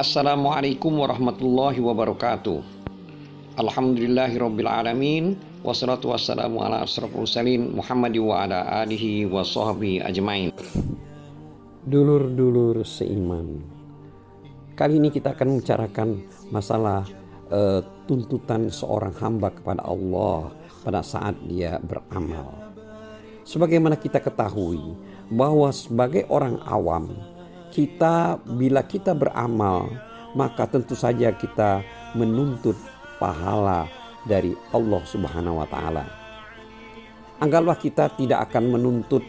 Assalamualaikum warahmatullahi wabarakatuh. Alhamdulillahirabbil alamin wassalatu wassalamu ala asyrofil mursalin Muhammad wa ala alihi wa sahbihi ajmain. Dulur-dulur seiman, kali ini kita akan membicarakan masalah tuntutan seorang hamba kepada Allah pada saat dia beramal. Sebagaimana kita ketahui bahwa sebagai orang awam, bila kita beramal, maka tentu saja kita menuntut pahala dari Allah Subhanahu wa taala. Anggaplah kita tidak akan menuntut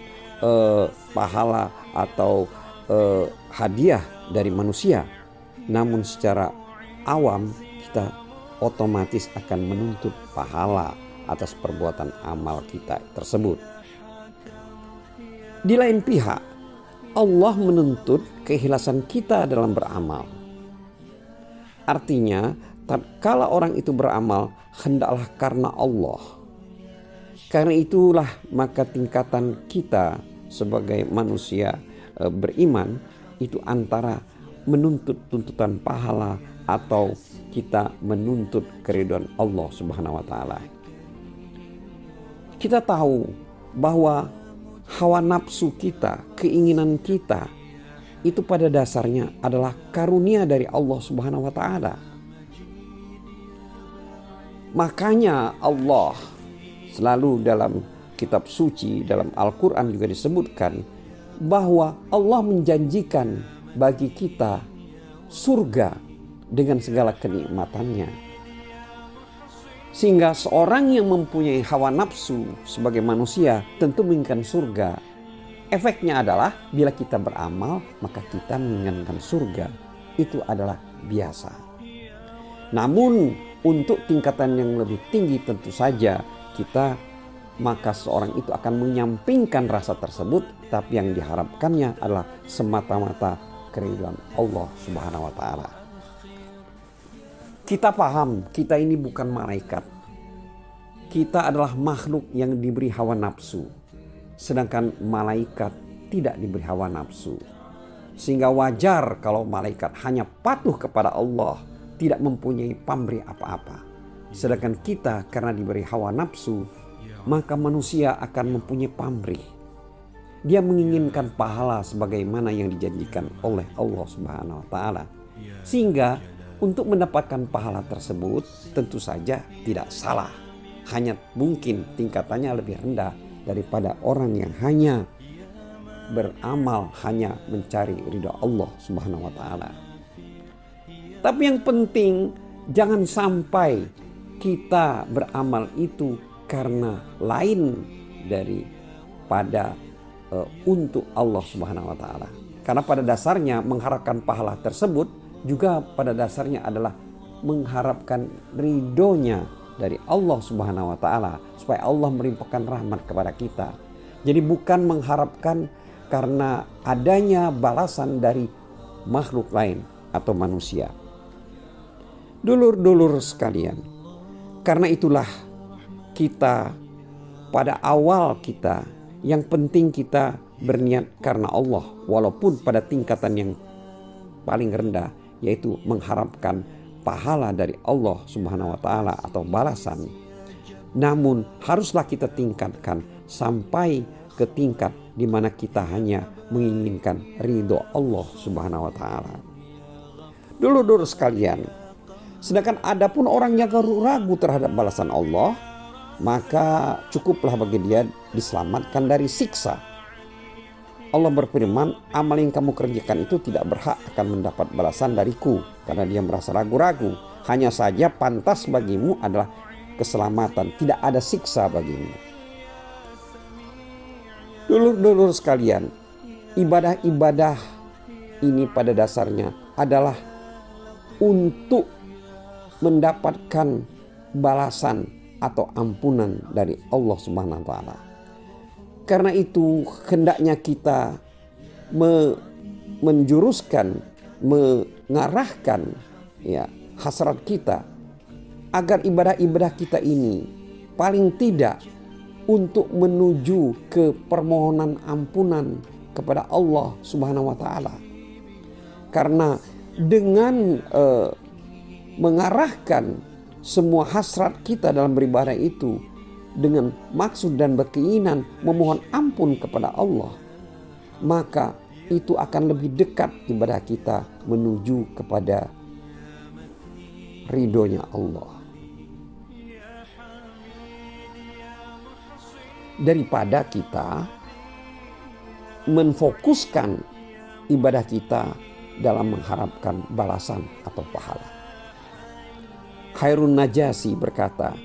pahala atau hadiah dari manusia, namun secara awam kita otomatis akan menuntut pahala atas perbuatan amal kita tersebut. Di lain pihak, Allah menuntut keikhlasan kita dalam beramal. Artinya, tatkala orang itu beramal, hendaklah karena Allah. Karena itulah maka tingkatan kita sebagai manusia beriman itu antara menuntut tuntutan pahala atau kita menuntut keridhaan Allah Subhanahu wa taala. Kita tahu bahwa hawa nafsu kita, keinginan kita itu pada dasarnya adalah karunia dari Allah Subhanahu wa taala. Makanya Allah selalu dalam kitab suci, dalam Al-Quran juga disebutkan bahwa Allah menjanjikan bagi kita surga dengan segala kenikmatannya. Sehingga seorang yang mempunyai hawa nafsu sebagai manusia tentu menginginkan surga. Efeknya adalah bila kita beramal maka kita menginginkan surga. Itu adalah biasa. Namun untuk tingkatan yang lebih tinggi tentu saja maka seorang itu akan menyampingkan rasa tersebut, tapi yang diharapkannya adalah semata-mata keridhaan Allah Subhanahu wa taala. Kita paham, kita ini bukan malaikat. Kita adalah makhluk yang diberi hawa nafsu. Sedangkan malaikat tidak diberi hawa nafsu. Sehingga wajar kalau malaikat hanya patuh kepada Allah, tidak mempunyai pamrih apa-apa. Sedangkan kita karena diberi hawa nafsu, maka manusia akan mempunyai pamrih. Dia menginginkan pahala sebagaimana yang dijanjikan oleh Allah Subhanahu wa taala. Sehingga untuk mendapatkan pahala tersebut tentu saja tidak salah. Hanya mungkin tingkatannya lebih rendah daripada orang yang hanya beramal, hanya mencari ridha Allah Subhanahu wa taala. Tapi yang penting jangan sampai kita beramal itu karena lain daripada untuk Allah Subhanahu wa taala. Karena pada dasarnya mengharapkan pahala tersebut juga pada dasarnya adalah mengharapkan ridhonya dari Allah Subhanahu wa taala supaya Allah melimpahkan rahmat kepada kita. Jadi bukan mengharapkan karena adanya balasan dari makhluk lain atau manusia. Dulur-dulur sekalian, karena itulah kita pada awal kita yang penting kita berniat karena Allah walaupun pada tingkatan yang paling rendah, yaitu mengharapkan pahala dari Allah Subhanahu wa taala atau balasan. Namun haruslah kita tingkatkan sampai ke tingkat di mana kita hanya menginginkan ridho Allah Subhanahu wa taala. Dulur-dulur sekalian, sedangkan adapun orang yang ragu terhadap balasan Allah, maka cukuplah bagi dia diselamatkan dari siksa. Allah berfirman, amal yang kamu kerjakan itu tidak berhak akan mendapat balasan dariku. Karena dia merasa ragu-ragu. Hanya saja pantas bagimu adalah keselamatan. Tidak ada siksa bagimu. Dulur-dulur sekalian, ibadah-ibadah ini pada dasarnya adalah untuk mendapatkan balasan atau ampunan dari Allah Subhanahu wa taala. Karena itu hendaknya kita menjuruskan, mengarahkan hasrat kita agar ibadah-ibadah kita ini paling tidak untuk menuju ke permohonan ampunan kepada Allah Subhanahu wa taala. Karena dengan mengarahkan semua hasrat kita dalam beribadah itu dengan maksud dan berkeinginan memohon ampun kepada Allah, maka itu akan lebih dekat ibadah kita menuju kepada ridhonya Allah. Daripada kita menfokuskan ibadah kita dalam mengharapkan balasan atau pahala. Khairun Najasi berkata,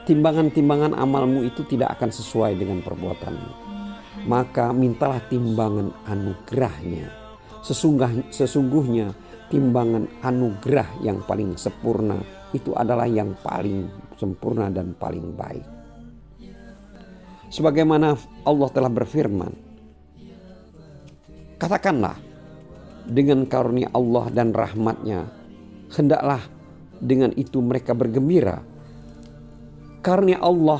timbangan-timbangan amalmu itu tidak akan sesuai dengan perbuatanmu. Maka mintalah timbangan anugerahnya. Sesungguhnya timbangan anugerah yang paling sempurna itu adalah yang paling sempurna dan paling baik. Sebagaimana Allah telah berfirman, katakanlah, dengan karunia Allah dan rahmatnya, hendaklah dengan itu mereka bergembira. Karunia Allah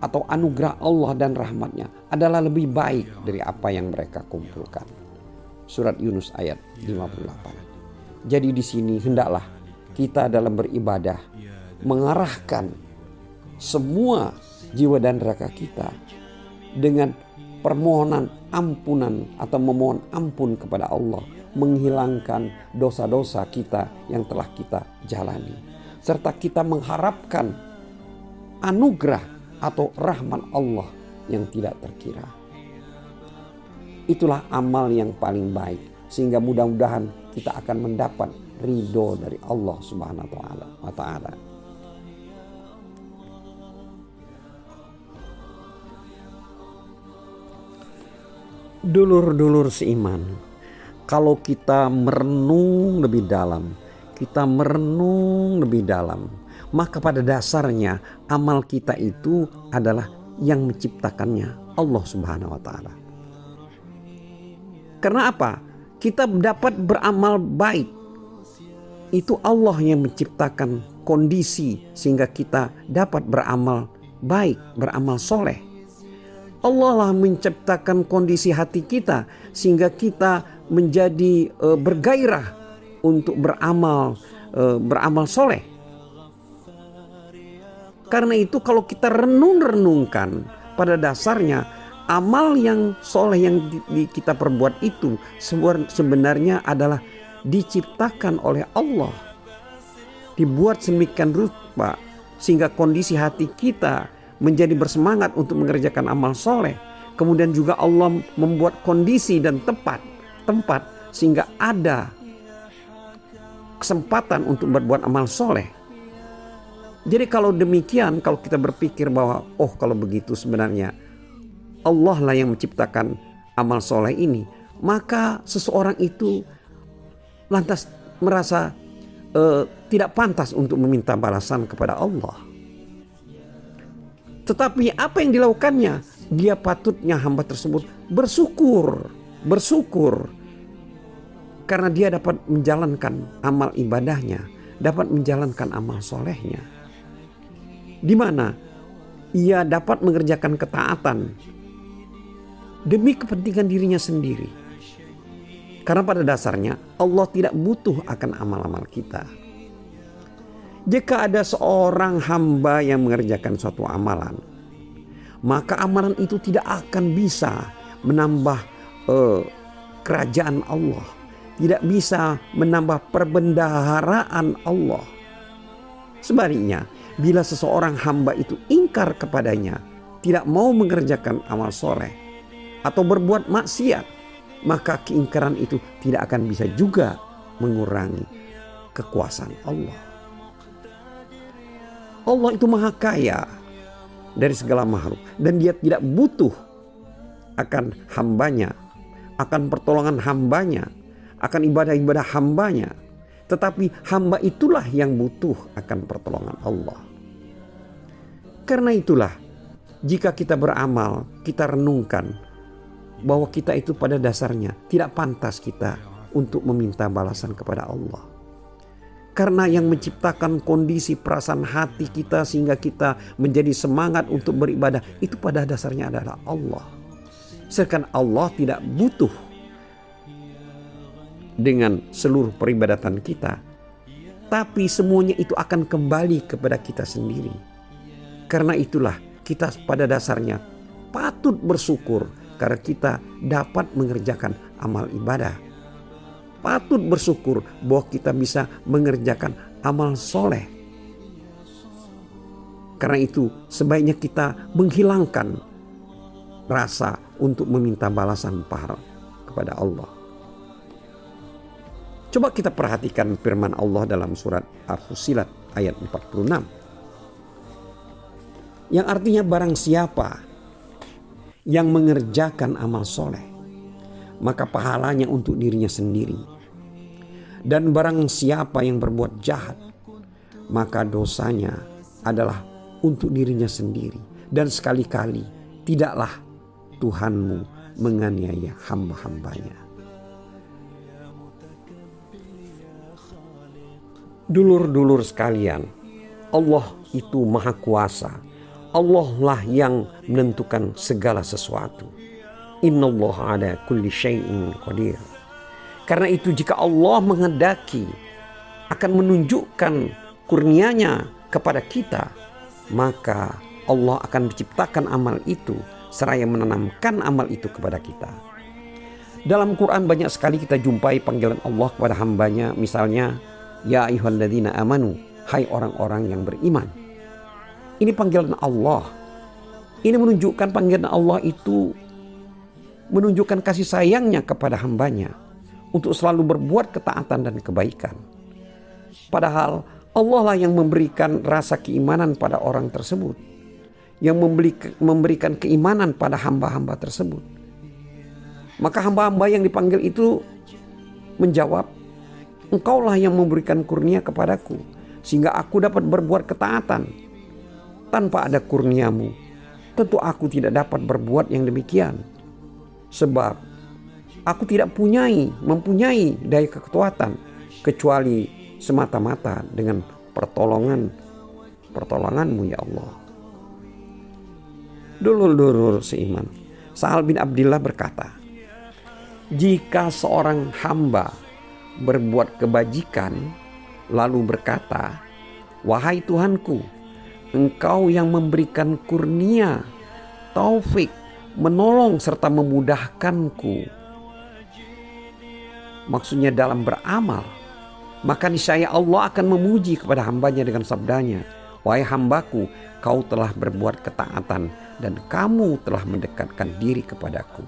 atau anugerah Allah dan rahmatnya adalah lebih baik dari apa yang mereka kumpulkan. Surat Yunus ayat 58. Jadi di sini hendaklah kita dalam beribadah mengarahkan semua jiwa dan raga kita dengan permohonan ampunan atau memohon ampun kepada Allah, menghilangkan dosa-dosa kita yang telah kita jalani, serta kita mengharapkan anugerah atau rahmat Allah yang tidak terkira. Itulah amal yang paling baik, sehingga mudah-mudahan kita akan mendapat ridho dari Allah Subhanahu wa Ta'ala. Dulur-dulur seiman, kalau kita merenung lebih dalam, maka pada dasarnya amal kita itu adalah yang menciptakannya, Allah Subhanahu wa Ta'ala. Karena apa? Kita dapat beramal baik, itu Allah yang menciptakan kondisi sehingga kita dapat beramal baik, beramal soleh. Allah lah menciptakan kondisi hati kita sehingga kita menjadi bergairah untuk beramal soleh. Karena itu kalau kita renungkan, pada dasarnya amal yang soleh yang kita perbuat itu sebenarnya adalah diciptakan oleh Allah, dibuat sedemikian rupa sehingga kondisi hati kita menjadi bersemangat untuk mengerjakan amal soleh. Kemudian juga Allah membuat kondisi dan tempat sehingga ada kesempatan untuk berbuat amal soleh. Jadi kalau demikian, kalau kita berpikir bahwa kalau begitu sebenarnya Allah lah yang menciptakan amal soleh ini, maka seseorang itu lantas merasa tidak pantas untuk meminta balasan kepada Allah. Tetapi apa yang dilakukannya? Dia patutnya hamba tersebut bersyukur. Karena dia dapat menjalankan amal ibadahnya, dapat menjalankan amal solehnya. Di mana ia dapat mengerjakan ketaatan demi kepentingan dirinya sendiri. Karena pada dasarnya Allah tidak butuh akan amal-amal kita. Jika ada seorang hamba yang mengerjakan suatu amalan, maka amalan itu tidak akan bisa menambah kerajaan Allah, tidak bisa menambah perbendaharaan Allah. Sebaliknya, bila seseorang hamba itu ingkar kepadanya, tidak mau mengerjakan amal soleh atau berbuat maksiat, maka keingkaran itu tidak akan bisa juga mengurangi kekuasaan Allah. Allah itu maha kaya dari segala makhluk dan dia tidak butuh akan hambanya, akan pertolongan hambanya, akan ibadah-ibadah hambanya. Tetapi hamba itulah yang butuh akan pertolongan Allah. Karena itulah jika kita beramal, kita renungkan bahwa kita itu pada dasarnya tidak pantas kita untuk meminta balasan kepada Allah. Karena yang menciptakan kondisi perasaan hati kita sehingga kita menjadi semangat untuk beribadah itu pada dasarnya adalah Allah. Sedangkan Allah tidak butuh dengan seluruh peribadatan kita, tapi semuanya itu akan kembali kepada kita sendiri. Karena itulah kita pada dasarnya patut bersyukur karena kita dapat mengerjakan amal ibadah. Patut bersyukur bahwa kita bisa mengerjakan amal soleh. Karena itu sebaiknya kita menghilangkan rasa untuk meminta balasan pahala kepada Allah. Coba kita perhatikan firman Allah dalam surat Al-Fussilat ayat 46. Yang artinya barang siapa yang mengerjakan amal soleh, maka pahalanya untuk dirinya sendiri. Dan barang siapa yang berbuat jahat, maka dosanya adalah untuk dirinya sendiri. Dan sekali-kali tidaklah Tuhanmu menganiaya hamba-hambanya. Dulur-dulur sekalian, Allah itu maha kuasa. Allah lah yang menentukan segala sesuatu. Innallaha ala kulli syai'in qadir. Karena itu jika Allah menghendaki akan menunjukkan kurnia-Nya kepada kita, maka Allah akan menciptakan amal itu seraya menanamkan amal itu kepada kita. Dalam Quran banyak sekali kita jumpai panggilan Allah kepada hambanya, misalnya ya ayyuhalladzina amanu, hai orang-orang yang beriman. Ini panggilan Allah. Ini menunjukkan panggilan Allah itu menunjukkan kasih sayangnya kepada hambanya untuk selalu berbuat ketaatan dan kebaikan. Padahal Allah lah yang memberikan rasa keimanan pada orang tersebut, yang memberikan keimanan pada hamba-hamba tersebut. Maka hamba-hamba yang dipanggil itu menjawab, Engkaulah yang memberikan kurnia kepadaku sehingga aku dapat berbuat ketaatan. Tanpa ada kurniamu, tentu aku tidak dapat berbuat yang demikian. Sebab aku tidak mempunyai daya kekuatan kecuali semata-mata dengan pertolonganmu ya Allah. Dulur-dulur seiman, Sa'al bin Abdillah berkata, jika seorang hamba berbuat kebajikan lalu berkata, wahai Tuhanku, Engkau yang memberikan kurnia, taufik, menolong serta memudahkanku. Maksudnya dalam beramal, maka niscaya Allah akan memuji kepada hambanya dengan sabdanya, wahai hambaku, kau telah berbuat ketaatan dan kamu telah mendekatkan diri kepadaku.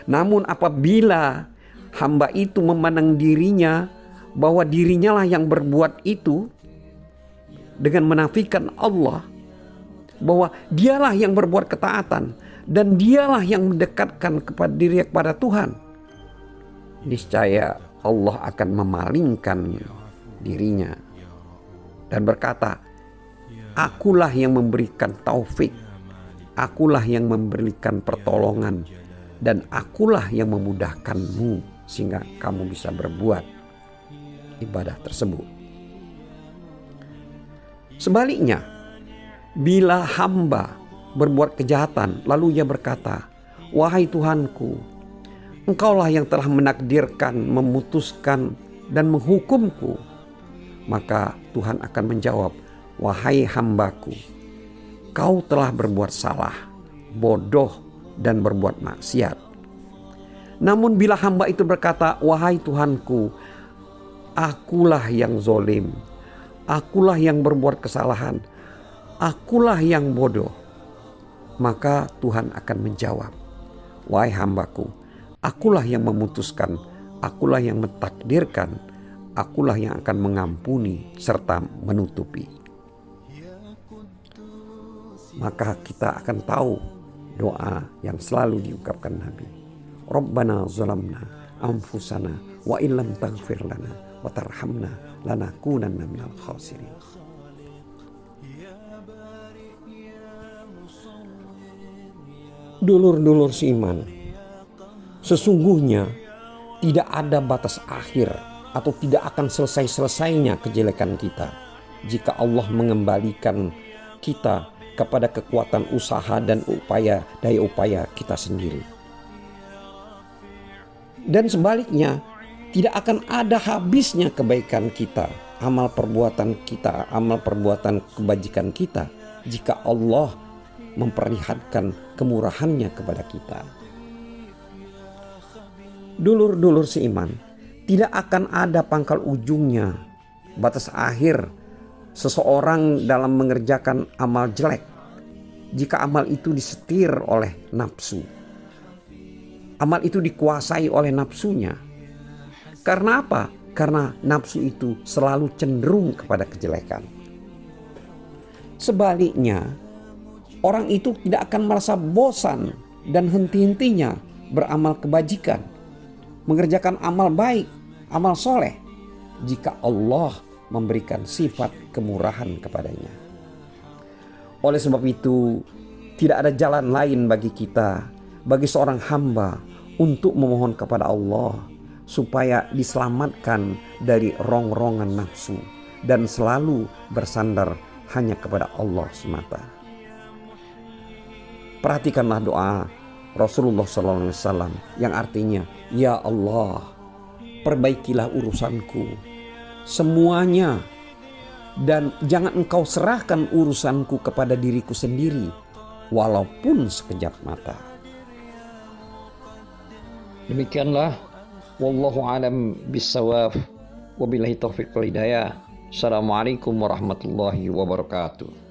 Namun apabila hamba itu memandang dirinya bahwa dirinya lah yang berbuat itu, dengan menafikan Allah, bahwa dialah yang berbuat ketaatan dan dialah yang mendekatkan kepada diri kepada Tuhan, niscaya Allah akan memalingkan dirinya dan berkata, akulah yang memberikan taufik, akulah yang memberikan pertolongan, dan akulah yang memudahkanmu sehingga kamu bisa berbuat ibadah tersebut. Sebaliknya, bila hamba berbuat kejahatan lalu ia berkata, wahai Tuhanku, Engkaulah yang telah menakdirkan, memutuskan dan menghukumku, maka Tuhan akan menjawab, wahai hambaku, kau telah berbuat salah, bodoh dan berbuat maksiat. Namun bila hamba itu berkata, wahai Tuhanku, akulah yang zolim, akulah yang berbuat kesalahan, akulah yang bodoh, maka Tuhan akan menjawab, wahai hambaku, akulah yang memutuskan, akulah yang mentakdirkan, akulah yang akan mengampuni serta menutupi. Maka kita akan tahu doa yang selalu diungkapkan Nabi, Rabbana zalamna anfusana wa illam taghfir lana wa tarhamna lanakunanna minal khasirin. Dulur-dulur seiman, sesungguhnya tidak ada batas akhir atau tidak akan selesai-selesainya kejelekan kita jika Allah mengembalikan kita kepada kekuatan usaha dan daya upaya kita sendiri. Dan sebaliknya, Tidak akan ada habisnya kebaikan kita, amal perbuatan kita, amal perbuatan kebajikan kita, jika Allah memperlihatkan kemurahannya kepada kita. Dulur-dulur seiman, tidak akan ada pangkal ujungnya, batas akhir seseorang dalam mengerjakan amal jelek, jika amal itu disetir oleh nafsu. Amal itu dikuasai oleh nafsunya. Karena apa? Karena nafsu itu selalu cenderung kepada kejelekan. Sebaliknya, orang itu tidak akan merasa bosan dan henti-hentinya beramal kebajikan, mengerjakan amal baik, amal soleh, jika Allah memberikan sifat kemurahan kepadanya. Oleh sebab itu, tidak ada jalan lain bagi kita, bagi seorang hamba, untuk memohon kepada Allah supaya diselamatkan dari rongrongan nafsu dan selalu bersandar hanya kepada Allah semata. Perhatikanlah doa Rasulullah SAW yang artinya, ya Allah, perbaikilah urusanku semuanya, dan jangan engkau serahkan urusanku kepada diriku sendiri walaupun sekejap mata. Demikianlah, wallahu alam bissawab, wabillahi taufiq wal hidayah. Assalamualaikum warahmatullahi wabarakatuh.